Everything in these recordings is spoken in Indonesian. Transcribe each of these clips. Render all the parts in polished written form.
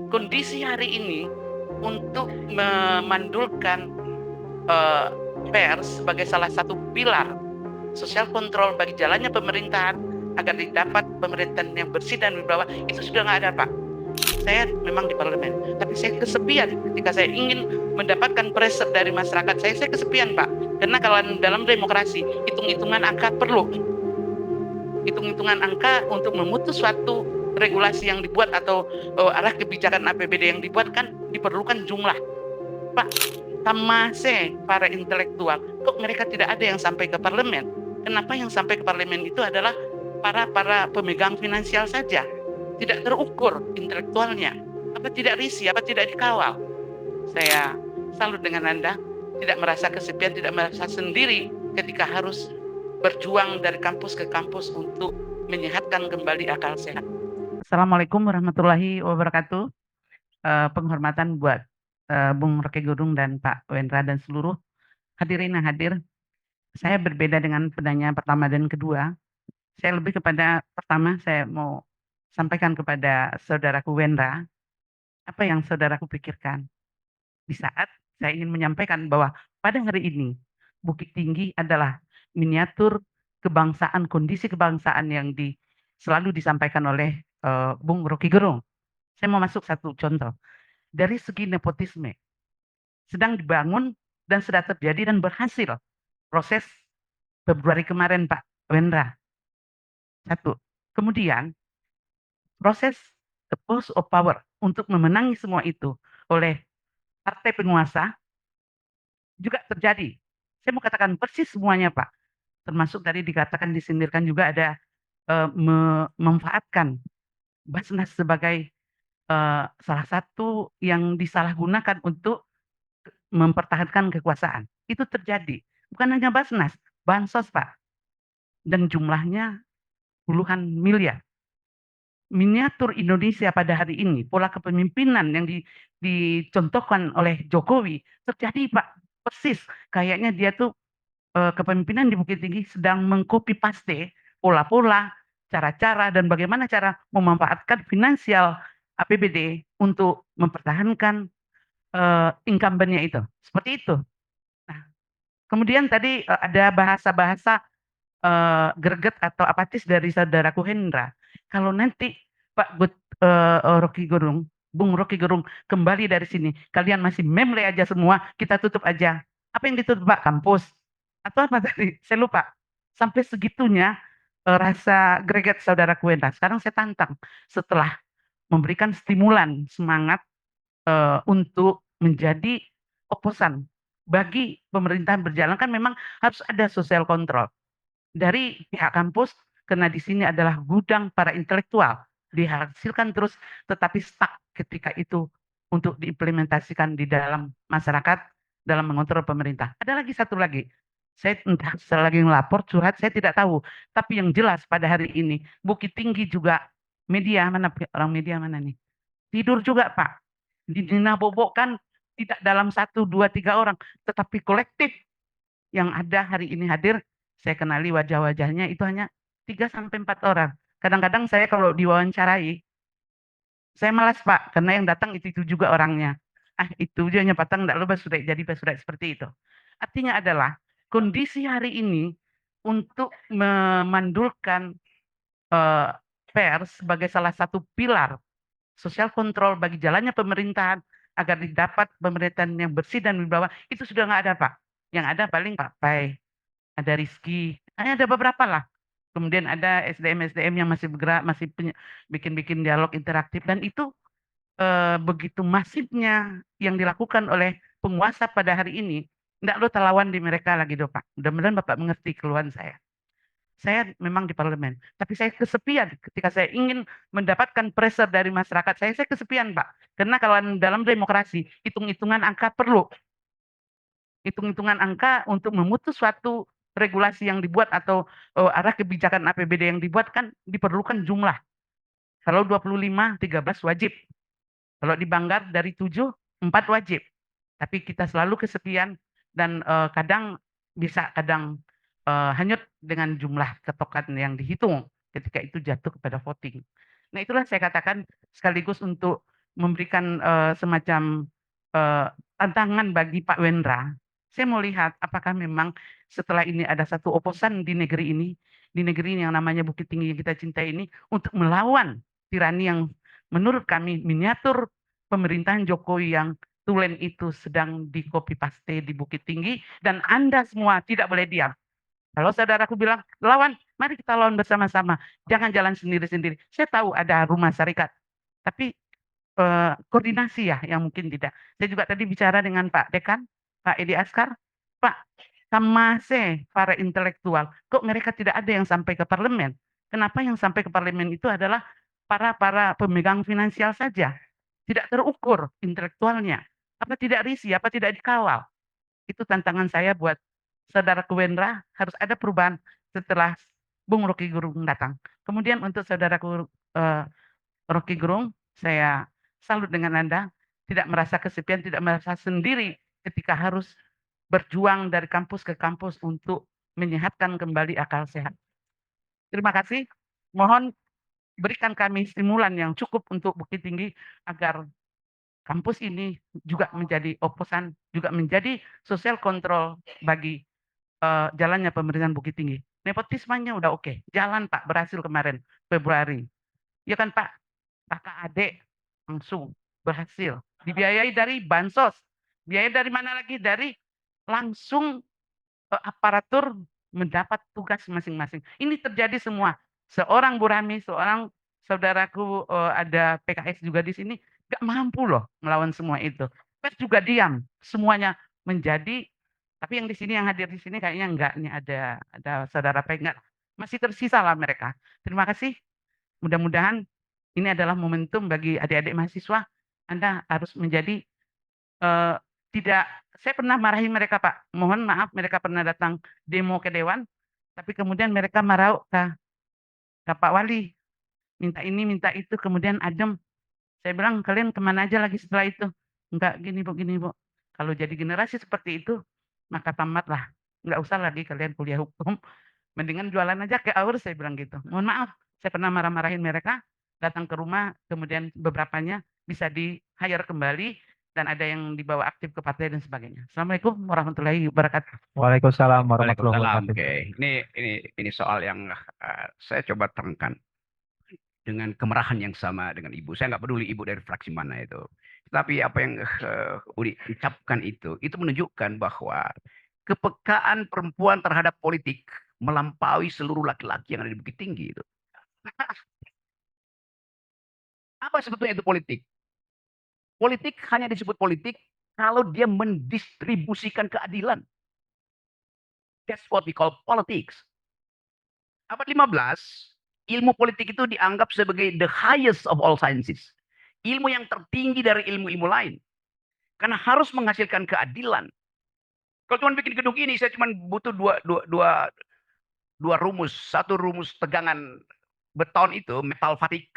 kondisi hari ini untuk memandulkan pers sebagai salah satu pilar sosial kontrol bagi jalannya pemerintahan agar didapat pemerintahan yang bersih dan berwibawa itu sudah nggak ada, Pak. Saya memang di parlemen, tapi saya kesepian ketika saya ingin mendapatkan pressure dari masyarakat. Saya kesepian, Pak. Karena kalau dalam demokrasi, hitung-hitungan angka perlu. Hitung-hitungan angka untuk memutus suatu regulasi yang dibuat atau arah kebijakan APBD yang dibuat kan diperlukan jumlah. Pak, tamase para intelektual, kok mereka tidak ada yang sampai ke parlemen? Kenapa yang sampai ke parlemen itu adalah para pemegang finansial saja? Tidak terukur intelektualnya. Apa tidak risih, apa tidak dikawal? Saya salut dengan Anda, tidak merasa kesepian, tidak merasa sendiri ketika harus berjuang dari kampus ke kampus untuk menyehatkan kembali akal sehat. Assalamualaikum warahmatullahi wabarakatuh. Penghormatan buat Bung Rocky Gerung dan Pak Wendra dan seluruh hadirin yang hadir. Saya berbeda dengan penanya pertama dan kedua. Saya lebih kepada pertama, saya mau sampaikan kepada saudaraku Wendra, apa yang saudaraku pikirkan di saat saya ingin menyampaikan bahwa pada hari ini Bukit Tinggi adalah miniatur kebangsaan, kondisi kebangsaan yang selalu disampaikan oleh Bung Rocky Gerung. Saya mau masuk satu contoh. Dari segi nepotisme, sedang dibangun dan sudah terjadi dan berhasil proses Februari kemarin, Pak Wendra. Satu. Kemudian proses the pulse of power untuk memenangi semua itu oleh partai penguasa juga terjadi. Saya mau katakan persis semuanya, Pak. Termasuk tadi dikatakan, disindirkan juga ada memanfaatkan Basnas sebagai salah satu yang disalahgunakan untuk mempertahankan kekuasaan. Itu terjadi. Bukan hanya Basnas, Bansos, Pak. Dan jumlahnya puluhan miliar. Miniatur Indonesia pada hari ini, pola kepemimpinan yang dicontohkan oleh Jokowi, terjadi, Pak. Persis. Kayaknya dia tuh kepemimpinan di Bukit Tinggi sedang mengcopy paste pola-pola, cara-cara, dan bagaimana cara memanfaatkan finansial APBD untuk mempertahankan incumbent-nya itu. Seperti itu. Nah, kemudian tadi ada bahasa-bahasa greget atau apatis dari saudaraku Hendra. Kalau nanti Pak Rocky Gerung, Bung Rocky Gerung kembali dari sini, kalian masih memle aja semua, kita tutup aja. Apa yang ditutup, Pak? Kampus? Atau apa tadi? Saya lupa. Sampai segitunya rasa greget saudaraku Hendra. Sekarang saya tantang setelah memberikan stimulan semangat untuk menjadi oposan bagi pemerintahan berjalan, kan memang harus ada sosial kontrol dari pihak kampus, karena di sini adalah gudang para intelektual, dihasilkan terus tetapi stuck ketika itu untuk diimplementasikan di dalam masyarakat dalam mengontrol pemerintah. Ada lagi satu lagi, saya entah lagi ngelapor curhat, saya tidak tahu, tapi yang jelas pada hari ini Bukit Tinggi juga media mana, orang media mana nih, tidur juga, Pak. Dinabobokkan tidak dalam satu, dua, tiga orang, tetapi kolektif yang ada hari ini hadir. Saya kenali wajah-wajahnya itu hanya 3 sampai 4 orang. Kadang-kadang saya kalau diwawancarai, saya malas, Pak, karena yang datang itu juga orangnya. Ah, itu aja hanya patang, enggak lupa sudah jadi sudah seperti itu. Artinya adalah kondisi hari ini untuk memandulkan eh, pers sebagai salah satu pilar sosial kontrol bagi jalannya pemerintahan agar didapat pemerintahan yang bersih dan berwibawa itu sudah nggak ada, Pak. Yang ada paling Pak Pai, ada Rizky, hanya ada beberapa lah. Kemudian ada SDM-SDM yang masih bergerak, masih bikin-bikin dialog interaktif, dan itu begitu masifnya yang dilakukan oleh penguasa pada hari ini, tidak lo terlawan di mereka lagi, Pak. Mudah-mudahan Bapak mengerti keluhan saya. Saya memang di parlemen, tapi saya kesepian ketika saya ingin mendapatkan pressure dari masyarakat. Saya kesepian, Pak. Karena kalau dalam demokrasi, hitung-hitungan angka perlu. Hitung-hitungan angka untuk memutus suatu regulasi yang dibuat atau arah kebijakan APBD yang dibuat kan diperlukan jumlah. Kalau 25, 13 wajib. Kalau di Banggar dari 7, 4 wajib. Tapi kita selalu kesepian dan kadang bisa hanyut dengan jumlah ketokan yang dihitung ketika itu jatuh kepada voting. Nah, itulah saya katakan sekaligus untuk memberikan, semacam, tantangan bagi Pak Wendra. Saya mau lihat apakah memang setelah ini ada satu oposan di negeri ini yang namanya Bukit Tinggi yang kita cintai ini, untuk melawan tirani yang menurut kami miniatur pemerintahan Jokowi yang tulen itu sedang di-copy paste di Bukit Tinggi, dan Anda semua tidak boleh diam. Kalau saudaraku bilang, "Lawan, mari kita lawan bersama-sama, jangan jalan sendiri-sendiri." Saya tahu ada rumah syarikat, tapi, koordinasi ya yang mungkin tidak. Saya juga tadi bicara dengan Pak Dekan, Pak Edi Askar, "Pak, kamase para intelektual, kok mereka tidak ada yang sampai ke parlemen? Kenapa yang sampai ke parlemen itu adalah para para pemegang finansial saja, tidak terukur intelektualnya. Apa tidak risih, apa tidak dikawal?" Itu tantangan saya buat saudaraku Wendra, harus ada perubahan setelah Bung Rocky Gerung datang. Kemudian untuk saudaraku, eee, Rocky Gerung, saya salut dengan Anda, tidak merasa kesepian, tidak merasa sendiri ketika harus berjuang dari kampus ke kampus untuk menyehatkan kembali akal sehat. Terima kasih, mohon berikan kami stimulan yang cukup untuk Bukit Tinggi agar kampus ini juga menjadi oposan, juga menjadi sosial kontrol bagi jalannya pemerintahan Bukit Tinggi. Nepotismenya udah oke, jalan Pak, berhasil kemarin Februari. Ya kan Pak? Kakak adik langsung berhasil. Dibiayai dari bansos. Biaya dari mana lagi? Dari langsung aparatur mendapat tugas masing-masing. Ini terjadi semua. Seorang Bu Rami, seorang saudaraku, ada PKS juga di sini, nggak mampu loh melawan semua itu. Pers juga diam, semuanya menjadi, tapi yang di sini, yang hadir di sini kayaknya enggak, nih ada saudara P enggak, masih tersisa lah mereka. Terima kasih, mudah-mudahan ini adalah momentum bagi adik-adik mahasiswa, Anda harus menjadi Eee, tidak, saya pernah marahin mereka, Pak. Mohon maaf mereka pernah datang demo ke dewan, tapi kemudian mereka marau ke Pak Wali, minta ini, minta itu, kemudian adem. Saya bilang, "Kalian kemana aja lagi setelah itu?" "Enggak, gini Bu, kalau jadi generasi seperti itu, maka tamatlah, nggak usah lagi kalian kuliah hukum, mendingan jualan aja ke Aur," saya bilang gitu. Mohon maaf, saya pernah marah-marahin mereka, datang ke rumah, kemudian beberapanya bisa di-hire kembali, dan ada yang dibawa aktif ke partai dan sebagainya. Assalamualaikum warahmatullahi wabarakatuh. Waalaikumsalam warahmatullahi Waalaikumsalam. wabarakatuh. Oke, ini soal yang saya coba terangkan dengan kemerahan yang sama dengan ibu. Saya nggak peduli ibu dari fraksi mana itu. Tapi apa yang Udi ucapkan itu menunjukkan bahwa kepekaan perempuan terhadap politik melampaui seluruh laki-laki yang ada di Bukit Tinggi itu. Apa sebetulnya itu politik? Politik hanya disebut politik kalau dia mendistribusikan keadilan. That's what we call politics. Abad 15, ilmu politik itu dianggap sebagai the highest of all sciences. Ilmu yang tertinggi dari ilmu-ilmu lain. Karena harus menghasilkan keadilan. Kalau cuma bikin gedung ini, saya cuma butuh dua rumus. Satu rumus tegangan beton itu, metal fatik.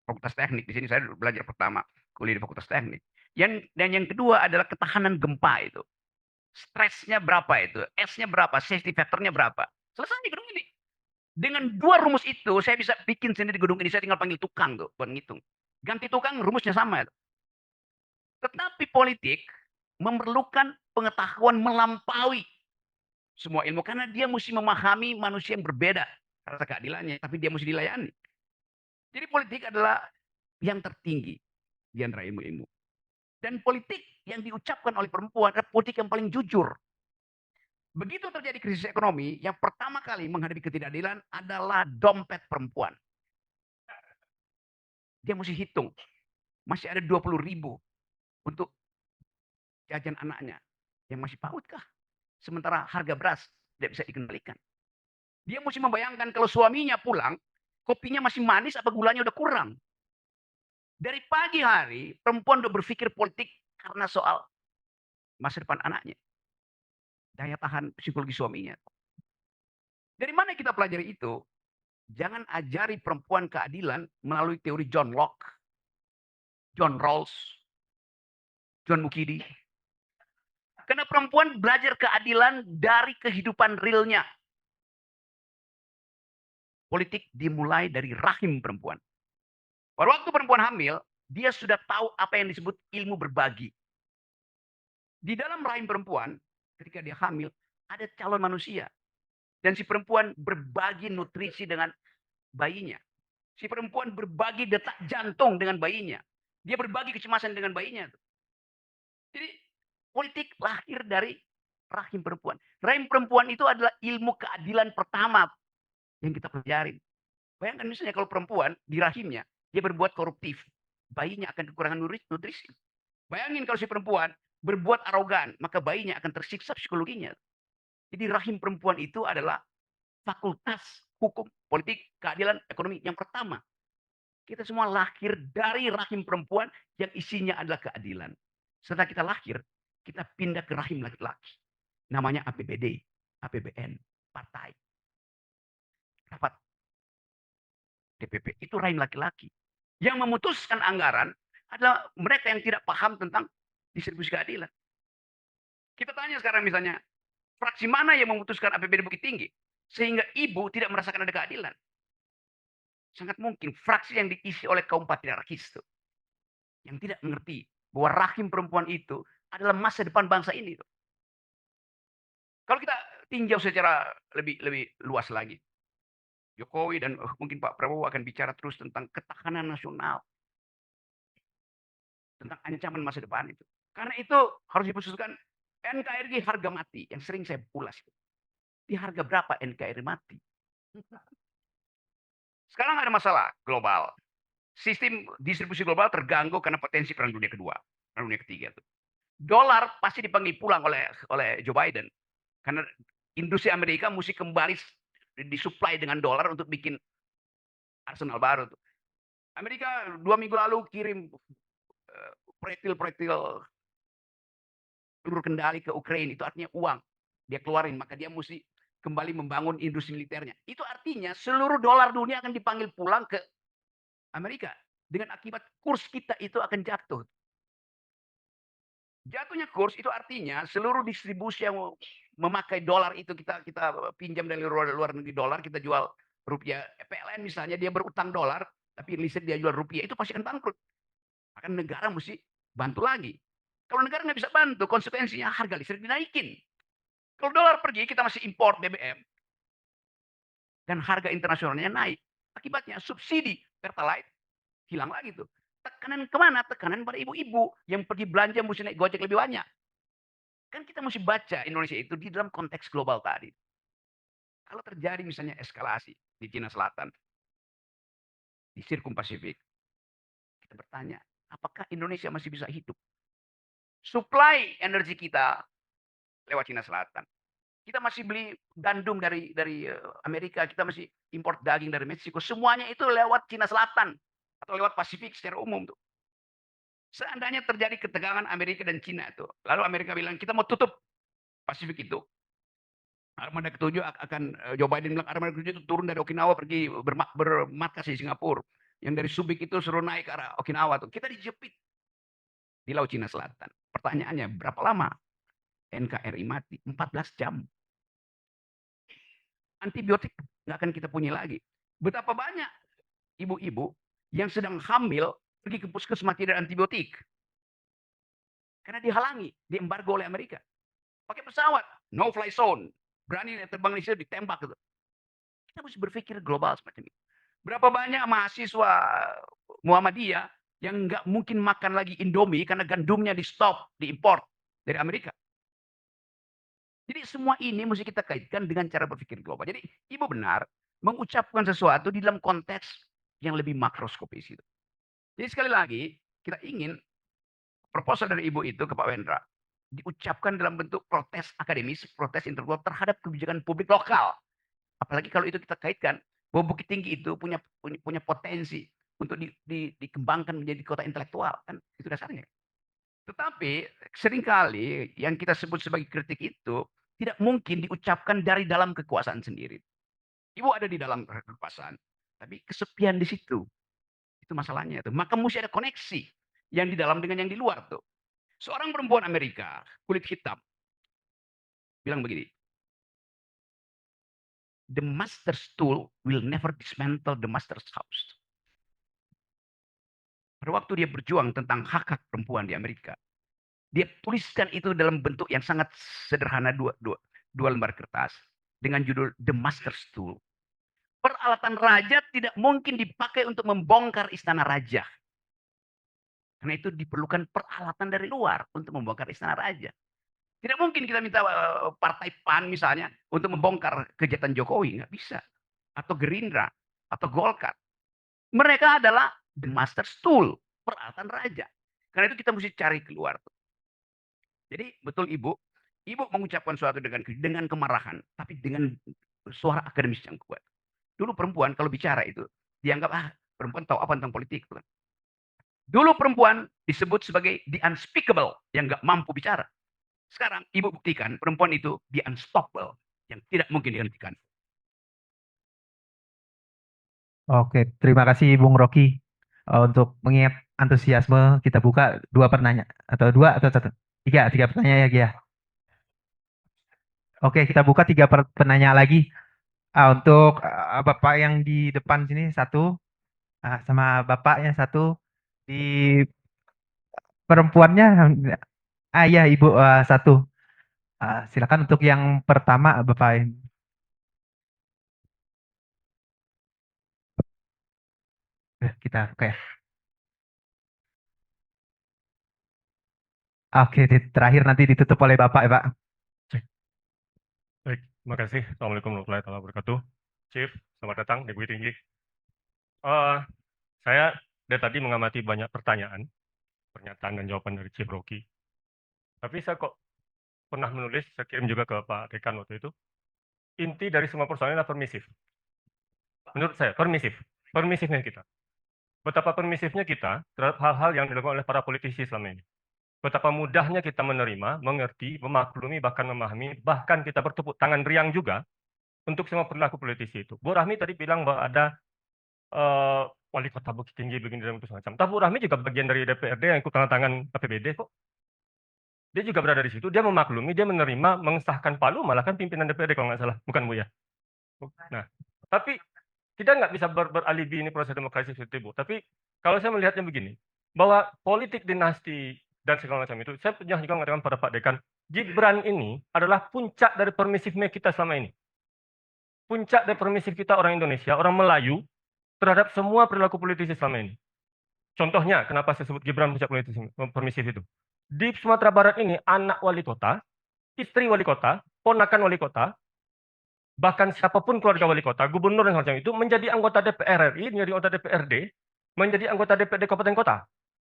Fakultas Teknik. Di sini saya belajar pertama, kuliah di Fakultas Teknik. Dan yang kedua adalah ketahanan gempa itu. Stresnya berapa itu, S-nya berapa, safety factor-nya berapa. Selesai gedung ini. Dengan dua rumus itu, saya bisa bikin sendiri gedung ini. Saya tinggal panggil tukang tuh, buat ngitung. Ganti tukang, rumusnya sama. Tetapi politik memerlukan pengetahuan melampaui semua ilmu. Karena dia mesti memahami manusia yang berbeda. Rasa keadilannya, tapi dia mesti dilayani. Jadi politik adalah yang tertinggi di antara ilmu-ilmu. Dan politik yang diucapkan oleh perempuan adalah politik yang paling jujur. Begitu terjadi krisis ekonomi, yang pertama kali menghadapi ketidakadilan adalah dompet perempuan. Dia mesti hitung. Masih ada 20.000 untuk jajan anaknya. Yang masih PAUD kah? Sementara harga beras tidak bisa dikendalikan. Dia mesti membayangkan kalau suaminya pulang, kopinya masih manis apa gulanya udah kurang. Dari pagi hari, perempuan udah berpikir politik karena soal masa depan anaknya. Daya tahan psikologi suaminya. Dari mana kita pelajari itu? Jangan ajari perempuan keadilan melalui teori John Locke, John Rawls, John Mukidi. Karena perempuan belajar keadilan dari kehidupan realnya. Politik dimulai dari rahim perempuan. Pada waktu perempuan hamil, Dia sudah tahu apa yang disebut ilmu berbagi. Di dalam rahim perempuan, ketika dia hamil, ada calon manusia. Dan si perempuan berbagi nutrisi dengan bayinya. Si perempuan berbagi detak jantung dengan bayinya. Dia berbagi kecemasan dengan bayinya. Jadi politik lahir dari rahim perempuan. Rahim perempuan itu adalah ilmu keadilan pertama yang kita pelajarin. Bayangkan misalnya kalau perempuan di rahimnya dia berbuat koruptif, bayinya akan kekurangan nutrisi. Bayangin kalau si perempuan berbuat arogan, maka bayinya akan tersiksa psikologinya. Jadi rahim perempuan itu adalah fakultas hukum, politik, keadilan, ekonomi yang pertama. Kita semua lahir dari rahim perempuan yang isinya adalah keadilan. Setelah kita lahir, kita pindah ke rahim laki-laki. Namanya APBD, APBN, partai, rapat, DPP. Itu rahim laki-laki. Yang memutuskan anggaran adalah mereka yang tidak paham tentang distribusi keadilan. Kita tanya sekarang misalnya, fraksi mana yang memutuskan APBD Bukit Tinggi? Sehingga ibu tidak merasakan ada keadilan. Sangat mungkin fraksi yang diisi oleh kaum patriarkis itu. Yang tidak mengerti bahwa rahim perempuan itu adalah masa depan bangsa ini. Kalau kita tinjau secara lebih lebih luas lagi, Jokowi dan mungkin Pak Prabowo akan bicara terus tentang ketahanan nasional, tentang ancaman masa depan itu. Karena itu harus diputuskan NKRI harga mati yang sering saya ulas. Di harga berapa NKRI mati? Sekarang ada masalah global. Sistem distribusi global terganggu karena potensi perang dunia kedua, perang dunia ketiga. Dolar pasti dipanggil pulang oleh Joe Biden karena industri Amerika mesti kembali disuplai dengan dolar untuk bikin arsenal baru. Amerika 2 minggu lalu kirim proyektil-proyektil peluru kendali ke Ukraina, itu artinya uang dia keluarin, maka dia mesti kembali membangun industri militernya. Itu artinya seluruh dolar dunia akan dipanggil pulang ke Amerika. Dengan akibat kurs kita itu akan jatuh. Jatuhnya kurs itu artinya seluruh distribusi yang memakai dolar itu kita pinjam dari luar negeri dolar, kita jual rupiah. PLN misalnya dia berutang dolar, tapi listrik dia jual rupiah, itu pasti akan bangkrut. Maka negara mesti bantu lagi. Kalau negara nggak bisa bantu, konsekuensinya harga listrik dinaikin. Kalau dolar pergi, kita masih import BBM. Dan harga internasionalnya naik. Akibatnya subsidi Pertalite hilang lagi tuh. Tekanan kemana? Tekanan pada ibu-ibu yang pergi belanja mesti naik gojek lebih banyak. Kan kita mesti baca Indonesia itu di dalam konteks global tadi. Kalau terjadi misalnya eskalasi di Cina Selatan, di Sirkum Pasifik, kita bertanya, apakah Indonesia masih bisa hidup? Suplai energi kita lewat Cina Selatan. Kita masih beli gandum dari Amerika, kita masih import daging dari Meksiko. Semuanya itu lewat Cina Selatan atau lewat Pasifik secara umum tuh. Seandainya terjadi ketegangan Amerika dan Cina tuh, lalu Amerika bilang kita mau tutup Pasifik itu. Armada ketujuh akan Joe Biden bilang armada ketujuh itu turun dari Okinawa pergi bermarkas di Singapura. Yang dari Subic itu suruh naik ke arah Okinawa tuh. Kita dijepit di Laut Cina Selatan. Pertanyaannya berapa lama NKRI mati? 14 jam. Antibiotik nggak akan kita punya lagi. Betapa banyak ibu-ibu yang sedang hamil pergi ke puskesmas tidak antibiotik. Karena dihalangi, diembargo oleh Amerika. Pakai pesawat, no fly zone. Berani terbang di situ ditembak gitu. Kita mesti berpikir global semacam itu. Berapa banyak mahasiswa Muhammadiyah yang nggak mungkin makan lagi Indomie karena gandumnya di stop, diimport dari Amerika. Jadi semua ini mesti kita kaitkan dengan cara berpikir global. Jadi ibu benar mengucapkan sesuatu di dalam konteks yang lebih makroskopis itu. Jadi sekali lagi kita ingin proposal dari ibu itu ke Pak Wendra diucapkan dalam bentuk protes akademis, protes intelektual terhadap kebijakan publik lokal. Apalagi kalau itu kita kaitkan bahwa Bukit Tinggi itu punya potensi untuk dikembangkan menjadi kota intelektual, kan itu dasarnya. Tetapi seringkali yang kita sebut sebagai kritik itu tidak mungkin diucapkan dari dalam kekuasaan sendiri. Ibu ada di dalam kekuasaan, tapi kesepian di situ. Itu masalahnya itu. Maka mesti ada koneksi yang di dalam dengan yang di luar tuh. Seorang perempuan Amerika, kulit hitam, bilang begini, the master's tool will never dismantle the master's house. pada waktu dia berjuang tentang hak-hak perempuan di Amerika, dia tuliskan itu dalam bentuk yang sangat sederhana, dua lembar kertas dengan judul The Master's Tool. Peralatan raja tidak mungkin dipakai untuk membongkar istana raja. Karena itu diperlukan peralatan dari luar untuk membongkar istana raja. Tidak mungkin kita minta partai PAN misalnya untuk membongkar kejahatan Jokowi, nggak bisa. Atau Gerindra, atau Golkar. Mereka adalah the master's tool, peralatan raja. Karena itu kita mesti cari keluar. Jadi betul Ibu mengucapkan sesuatu dengan kemarahan, tapi dengan suara akademis yang kuat. Dulu perempuan kalau bicara itu dianggap perempuan tahu apa tentang politik. Dulu perempuan disebut sebagai the unspeakable, yang nggak mampu bicara. Sekarang Ibu buktikan perempuan itu the unstoppable, yang tidak mungkin dihentikan. Oke, terima kasih Bung Rocky. Untuk mengingat antusiasme, kita buka dua pertanyaan atau satu, tiga pertanyaan lagi ya. Oke, kita buka tiga pertanyaan lagi. Untuk Bapak yang di depan sini satu, sama Bapaknya satu, di perempuannya, ya Ibu satu. Silakan untuk yang pertama Bapak. Kita oke. Oke, terakhir nanti ditutup oleh Bapak ya Pak. Baik, terima kasih. Assalamualaikum warahmatullahi wabarakatuh. Chief, selamat datang di Bukit Tinggi. Saya dari tadi mengamati banyak pertanyaan, pernyataan dan jawaban dari Chief Rocky. Tapi saya kok pernah menulis, saya kirim juga ke Pak Dekan waktu itu, inti dari semua persoalan adalah permisif. Menurut saya, permisifnya kita. Betapa permisifnya kita terhadap hal-hal yang dilakukan oleh para politisi selama ini. Betapa mudahnya kita menerima, mengerti, memaklumi, bahkan memahami, bahkan kita bertepuk tangan riang juga untuk semua perilaku politisi itu. Bu Rahmi tadi bilang bahwa ada wali kota Bukit Tinggi begini dan itu semacam. Tapi Bu Rahmi juga bagian dari DPRD yang ikut tanda tangan APBD kok. Dia juga berada di situ, dia memaklumi, dia menerima, mengesahkan Palu, malah kan pimpinan DPRD kalau nggak salah, bukan Bu ya? Nah, tapi kita nggak bisa beralibi ini proses demokrasi seperti Bu. Tapi kalau saya melihatnya begini, bahwa politik dinasti dan segala macam itu, saya pernah juga mengatakan pada Pak Dekan, Gibran ini adalah puncak dari permisifnya kita selama ini. Puncak dari permisif kita orang Indonesia, orang Melayu, terhadap semua perilaku politisi selama ini. Contohnya, kenapa saya sebut Gibran puncak permisif itu. Di Sumatera Barat ini, anak wali kota, istri wali kota, ponakan wali kota, bahkan siapapun keluarga wali kota, gubernur dan macam itu, menjadi anggota DPR RI, menjadi anggota DPRD, menjadi anggota DPRD Kabupaten Kota,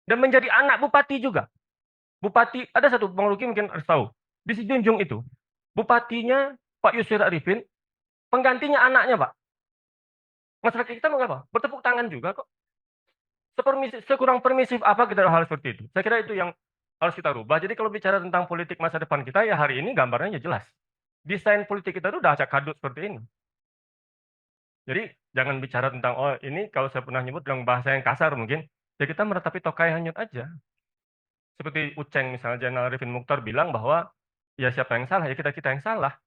dan menjadi anak bupati juga. Bupati, ada satu, Bang Luki mungkin harus tahu, di Sijunjung itu, bupatinya Pak Yusri Arifin, penggantinya anaknya Pak. Masyarakat kita mau apa? Bertepuk tangan juga kok. Sekurang permisif apa kita hal seperti itu. Saya kira itu yang harus kita rubah. Jadi kalau bicara tentang politik masa depan kita, ya hari ini gambarnya jelas. Desain politik kita itu udah acak kadut seperti ini. Jadi jangan bicara tentang, oh ini kalau saya pernah nyebut dengan bahasa yang kasar mungkin, ya kita meratapi tokai hanyut aja. Seperti Uceng misalnya, Jenderal Arifin Mukhtar bilang bahwa, ya siapa yang salah, ya kita-kita yang salah.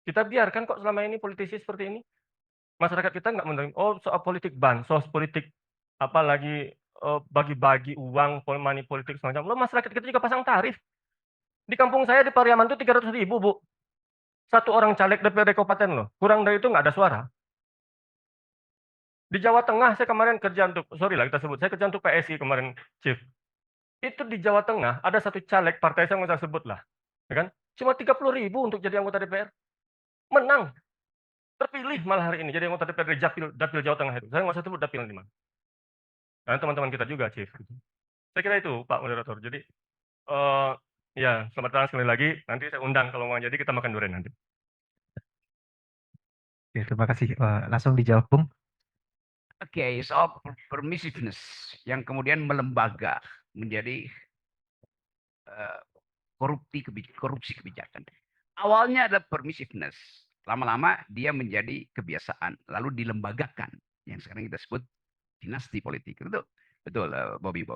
Kita biarkan kok selama ini politisi seperti ini. Masyarakat kita nggak menerima, oh soal politik bansos, politik apalagi bagi-bagi uang, money politik semacam. Loh masyarakat kita juga pasang tarif. Di kampung saya di Pariaman itu 300.000 Bu. Satu orang caleg DPRD Kabupaten loh. Kurang dari itu nggak ada suara. Di Jawa Tengah saya kemarin kerja untuk, sorry lah kita sebut, saya kerja untuk PSI kemarin, Chief. Itu di Jawa Tengah ada satu caleg partai saya nggak usah sebut lah, ya kan? Cuma 30.000 untuk jadi anggota DPR. Menang. Terpilih malah hari ini jadi anggota DPRD Dapil Jawa Tengah itu. Saya nggak usah sebut dapil di mana. Dan teman-teman kita juga, Chief. Saya kira itu, Pak Moderator. Jadi, ya selamat datang sekali lagi. Nanti saya undang kalau mau jadi kita makan durian nanti. Oke, terima kasih. Langsung dijawab, Bung. Oke, soal permissiveness yang kemudian melembaga menjadi korupsi kebijakan. Awalnya ada permissiveness, lama-lama dia menjadi kebiasaan, lalu dilembagakan, yang sekarang kita sebut dinasti politik. Betul, Bobby.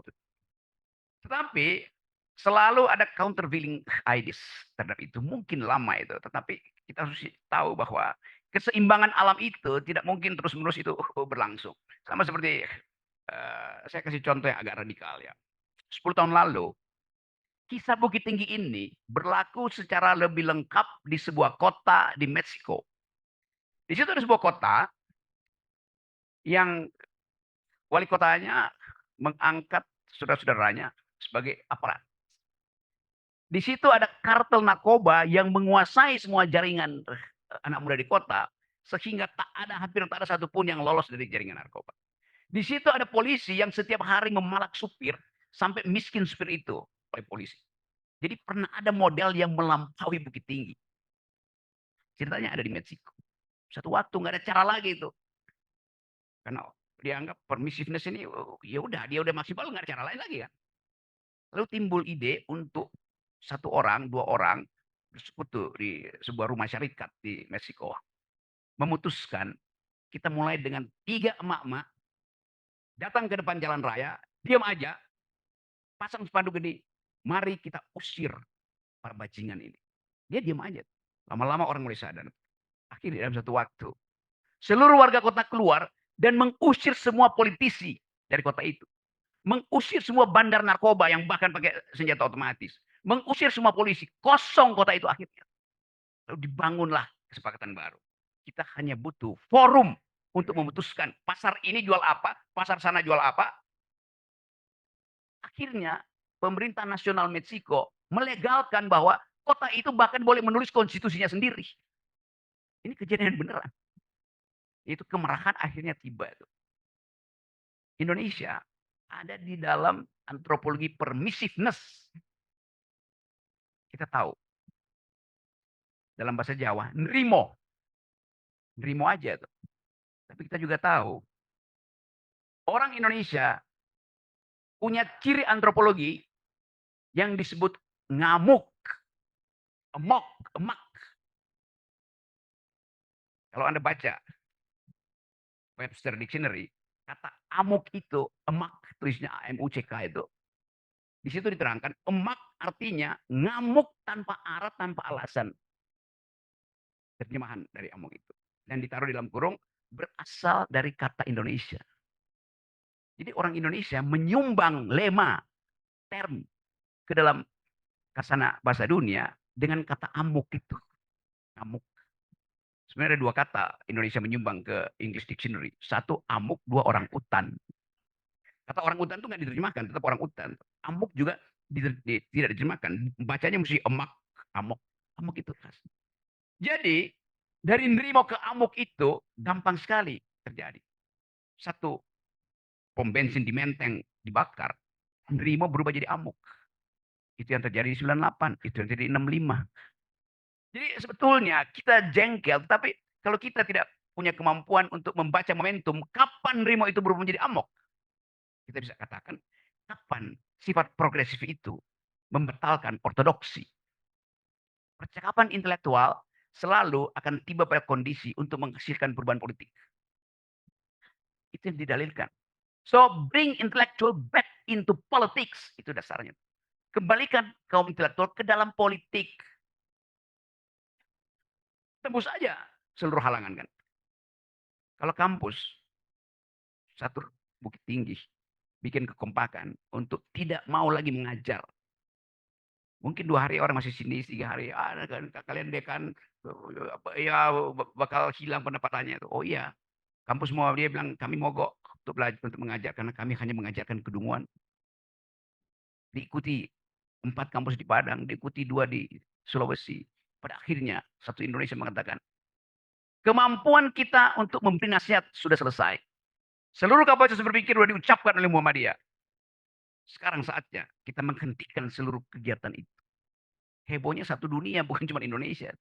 Tetapi selalu ada countervailing ideas terhadap itu. Mungkin lama itu, tetapi kita harus tahu bahwa keseimbangan alam itu tidak mungkin terus-menerus itu berlangsung. Sama seperti Saya kasih contoh yang agak radikal ya. 10 tahun lalu, kisah Bukit Tinggi ini berlaku secara lebih lengkap di sebuah kota di Meksiko. Di situ ada sebuah kota yang wali kotanya mengangkat saudara-saudaranya sebagai aparat. Di situ ada kartel narkoba yang menguasai semua jaringan anak muda di kota, sehingga hampir tak ada satupun yang lolos dari jaringan narkoba. Di situ ada polisi yang setiap hari memalak supir sampai miskin supir itu oleh polisi. Jadi pernah ada model yang melampaui Bukit Tinggi. Ceritanya ada di Meksiko. Satu waktu nggak ada cara lagi itu. Karena dianggap permissiveness ini ya udah dia udah maksimal nggak ada cara lain lagi kan. Lalu timbul ide untuk 1 orang, 2 orang bersekutu di sebuah rumah syarikat di Meksiko. Memutuskan kita mulai dengan 3 emak-emak datang ke depan jalan raya, diam aja, pasang spanduk gede, mari kita usir para bajingan ini. Dia diam aja. Lama-lama orang mulai sadar. Akhirnya dalam satu waktu, seluruh warga kota keluar dan mengusir semua politisi dari kota itu. Mengusir semua bandar narkoba yang bahkan pakai senjata otomatis. Mengusir semua polisi. Kosong kota itu akhirnya. Lalu dibangunlah kesepakatan baru. Kita hanya butuh forum untuk memutuskan pasar ini jual apa, pasar sana jual apa. Akhirnya pemerintah nasional Meksiko melegalkan bahwa kota itu bahkan boleh menulis konstitusinya sendiri. Ini kejadian beneran. Itu kemarahan akhirnya tiba. Indonesia ada di dalam antropologi permissiveness. Kita tahu. Dalam bahasa Jawa, nerimo. Nerimo aja tuh. Tapi kita juga tahu, orang Indonesia punya ciri antropologi yang disebut ngamuk. Emok, emak. Kalau Anda baca Webster Dictionary, kata amuk itu, emak, tulisnya AMUCK itu. Di situ diterangkan, emak artinya ngamuk tanpa arah, tanpa alasan. Terjemahan dari amuk itu. Dan ditaruh di dalam kurung, berasal dari kata Indonesia. Jadi orang Indonesia menyumbang lema, term, ke dalam kasana bahasa dunia dengan kata amuk itu. Amuk. Sebenarnya ada 2 kata Indonesia menyumbang ke English Dictionary. 1 amuk, 2 orang utan. Kata orang utan itu nggak diterjemahkan, tetap orang utan. Amuk juga tidak diterjemahkan. Bacanya mesti emak, amok. Amok itu khas. Jadi, dari nerimo ke amuk itu gampang sekali terjadi. 1 pom bensin di Menteng dibakar, nerimo berubah jadi amuk. Itu yang terjadi di 98, itu yang terjadi di 65. Jadi sebetulnya kita jengkel, tapi kalau kita tidak punya kemampuan untuk membaca momentum, kapan nerimo itu berubah menjadi amok? Kita bisa katakan, kapan sifat progresif itu membatalkan ortodoksi. Percakapan intelektual selalu akan tiba pada kondisi untuk menghasilkan perubahan politik. Itu yang didalilkan. So, bring intellectual back into politics. Itu dasarnya. Kembalikan kaum intelektual ke dalam politik. Tembus saja seluruh halangan kan. Kalau kampus, satu Bukit Tinggi, bikin kekompakan untuk tidak mau lagi mengajar. Mungkin 2 hari orang masih sini, 3 hari, kan kalian dekan ya bakal hilang pendapatannya. Oh iya, kampus mau dia bilang kami mogok untuk belajar untuk mengajar karena kami hanya mengajarkan kedunguan. Diikuti 4 kampus di Padang, diikuti 2 di Sulawesi. Pada akhirnya satu Indonesia mengatakan, kemampuan kita untuk memberi nasihat sudah selesai. Seluruh kapasitas berpikir sudah diucapkan oleh Muhammadiyah. Sekarang saatnya kita menghentikan seluruh kegiatan itu. Hebohnya satu dunia, bukan cuma Indonesia.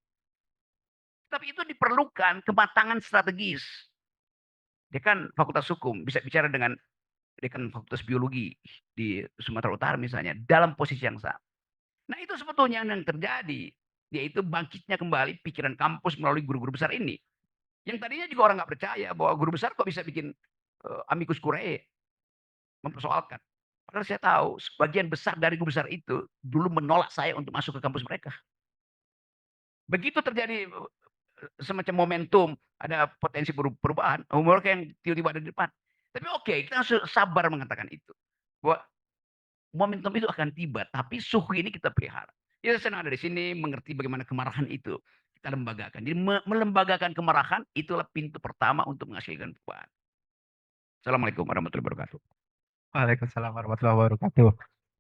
Tapi itu diperlukan kematangan strategis. Dekan Fakultas Hukum bisa bicara dengan dekan Fakultas Biologi di Sumatera Utara misalnya, dalam posisi yang sama. Nah itu sebetulnya yang terjadi. Yaitu bangkitnya kembali pikiran kampus melalui guru-guru besar ini. Yang tadinya juga orang nggak percaya bahwa guru besar kok bisa bikin amicus curiae. Mempersoalkan. Padahal saya tahu sebagian besar dari guru besar itu dulu menolak saya untuk masuk ke kampus mereka. Begitu terjadi semacam momentum, ada potensi perubahan, mereka yang tiba-tiba ada di depan. Tapi oke, kita harus sabar mengatakan itu. Bahwa momentum itu akan tiba, tapi suhu ini kita pelihara. Ya saya senang ada di sini, mengerti bagaimana kemarahan itu kita lembagakan. Jadi melembagakan kemarahan itulah pintu pertama untuk menghasilkan perubahan. Assalamualaikum warahmatullahi wabarakatuh. Waalaikumsalam warahmatullahi wabarakatuh.